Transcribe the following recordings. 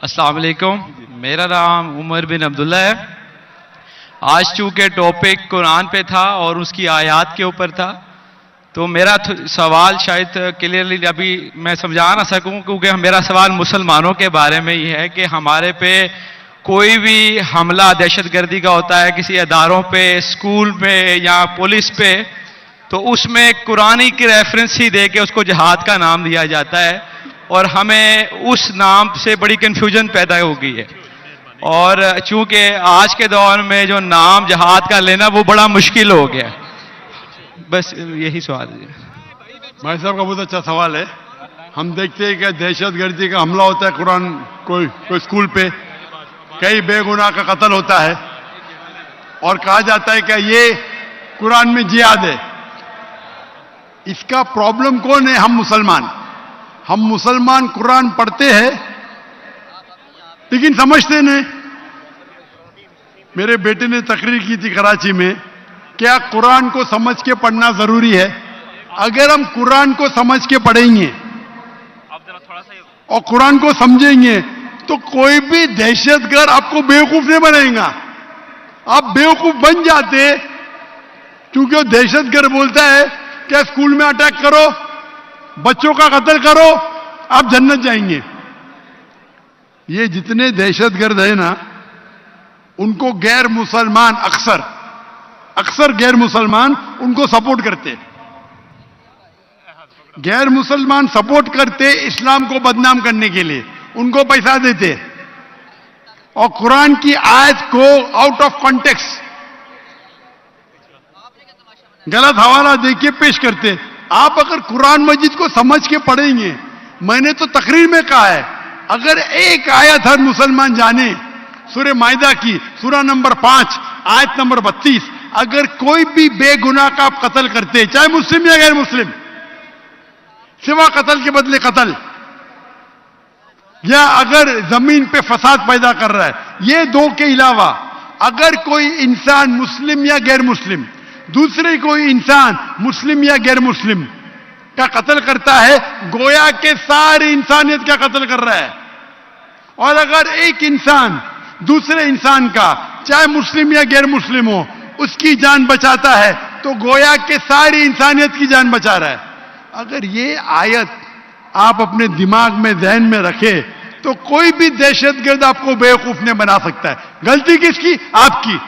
السلام علیکم، میرا نام عمر بن عبداللہ ہے۔ آج چونکہ ٹاپک قرآن پہ تھا اور اس کی آیات کے اوپر تھا، تو میرا سوال شاید کلیئرلی ابھی میں سمجھا نہ سکوں، کیونکہ میرا سوال مسلمانوں کے بارے میں ہی ہے کہ ہمارے پہ کوئی بھی حملہ دہشت گردی کا ہوتا ہے کسی اداروں پہ، اسکول میں یا پولیس پہ، تو اس میں قرآن کی ریفرنس ہی دے کے اس کو جہاد کا نام دیا جاتا ہے، اور ہمیں اس نام سے بڑی کنفیوژن پیدا ہو گئی ہے۔ اور چونکہ آج کے دور میں جو نام جہاد کا لینا وہ بڑا مشکل ہو گیا ہے۔ بس یہی سوال ہے۔ بھائی صاحب کا بہت اچھا سوال ہے۔ ہم دیکھتے ہیں کہ دہشت گردی کا حملہ ہوتا ہے قرآن کوئی اسکول پہ، کئی بے گناہ کا قتل ہوتا ہے، اور کہا جاتا ہے کہ یہ قرآن میں جہاد ہے۔ اس کا پرابلم کون ہے؟ ہم مسلمان قرآن پڑھتے ہیں لیکن سمجھتے نہیں۔ میرے بیٹے نے تقریر کی تھی کراچی میں، کیا قرآن کو سمجھ کے پڑھنا ضروری ہے؟ اگر ہم قرآن کو سمجھ کے پڑھیں گے اور قرآن کو سمجھیں گے تو کوئی بھی دہشت گرد آپ کو بیوقوف نہیں بنائے گا۔ آپ بیوقوف بن جاتے کیونکہ وہ دہشت گرد بولتا ہے کہ اسکول میں اٹیک کرو، بچوں کا قتل کرو، آپ جنت جائیں گے۔ یہ جتنے دہشت گرد ہیں نا، ان کو غیر مسلمان اکثر غیر مسلمان ان کو سپورٹ کرتے۔ غیر مسلمان سپورٹ کرتے اسلام کو بدنام کرنے کے لیے، ان کو پیسہ دیتے اور قرآن کی آیت کو آؤٹ آف کانٹیکسٹ غلط حوالہ دے کے پیش کرتے۔ آپ اگر قرآن مجید کو سمجھ کے پڑھیں گے، میں نے تو تقریر میں کہا ہے، اگر ایک آیت ہر مسلمان جانے، سورہ مائدہ کی سورہ نمبر 5 آیت نمبر 32، اگر کوئی بھی بے گناہ کا آپ قتل کرتے، چاہے مسلم یا غیر مسلم، سوا قتل کے بدلے قتل، یا اگر زمین پہ فساد پیدا کر رہا ہے، یہ دو کے علاوہ اگر کوئی انسان مسلم یا غیر مسلم دوسرے کوئی انسان مسلم یا غیر مسلم کا قتل کرتا ہے، گویا کہ ساری انسانیت کا قتل کر رہا ہے۔ اور اگر ایک انسان دوسرے انسان کا، چاہے مسلم یا غیر مسلم ہو، اس کی جان بچاتا ہے تو گویا کہ ساری انسانیت کی جان بچا رہا ہے۔ اگر یہ آیت آپ اپنے دماغ میں ذہن میں رکھے تو کوئی بھی دہشت گرد آپ کو بیوقوف نہیں بنا سکتا ہے۔ غلطی کس کی؟ آپ کی۔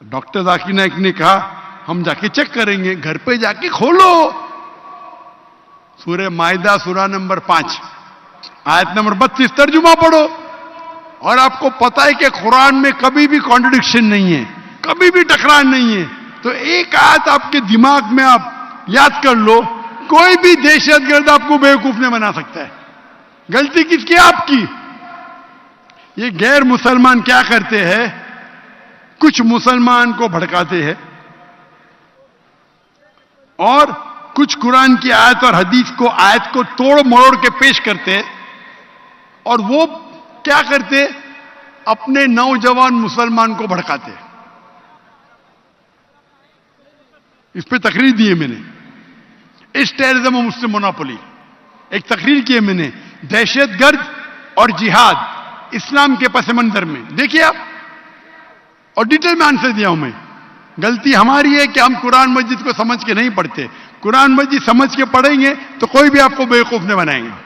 ڈاکٹر ذاکر نائک نے کہا ہم جا کے چیک کریں گے، گھر پہ جا کے کھولو سورہ مائدہ سورہ نمبر 5 آیت نمبر 32 ترجمہ پڑھو، اور آپ کو پتا ہے کہ قرآن میں کبھی بھی کانٹرڈکشن نہیں ہے، کبھی بھی ٹکران نہیں ہے۔ تو ایک آیت آپ کے دماغ میں آپ یاد کر لو، کوئی بھی دہشت گرد آپ کو بیوقوف نہیں بنا سکتا ہے۔ غلطی کس کی؟ آپ کی۔ یہ غیر مسلمان کیا کرتے ہیں؟ کچھ مسلمان کو بھڑکاتے ہیں اور کچھ قرآن کی آیت اور حدیث کو آیت کو توڑ مروڑ کے پیش کرتے، اور وہ کیا کرتے؟ اپنے نوجوان مسلمان کو بھڑکاتے۔ اس پہ تقریر دی ہے میں نے، اس ٹیررزم مسلم مونوپولی، ایک تقریر کی ہے میں نے، دہشت گرد اور جہاد اسلام کے پس منظر میں، دیکھیے آپ، اور ڈیٹیل میں آنسر دیا ہوں میں۔ غلطی ہماری ہے کہ ہم قرآن مجید کو سمجھ کے نہیں پڑھتے۔ قرآن مجید سمجھ کے پڑھیں گے تو کوئی بھی آپ کو بیوقوف نہیں بنائیں گے۔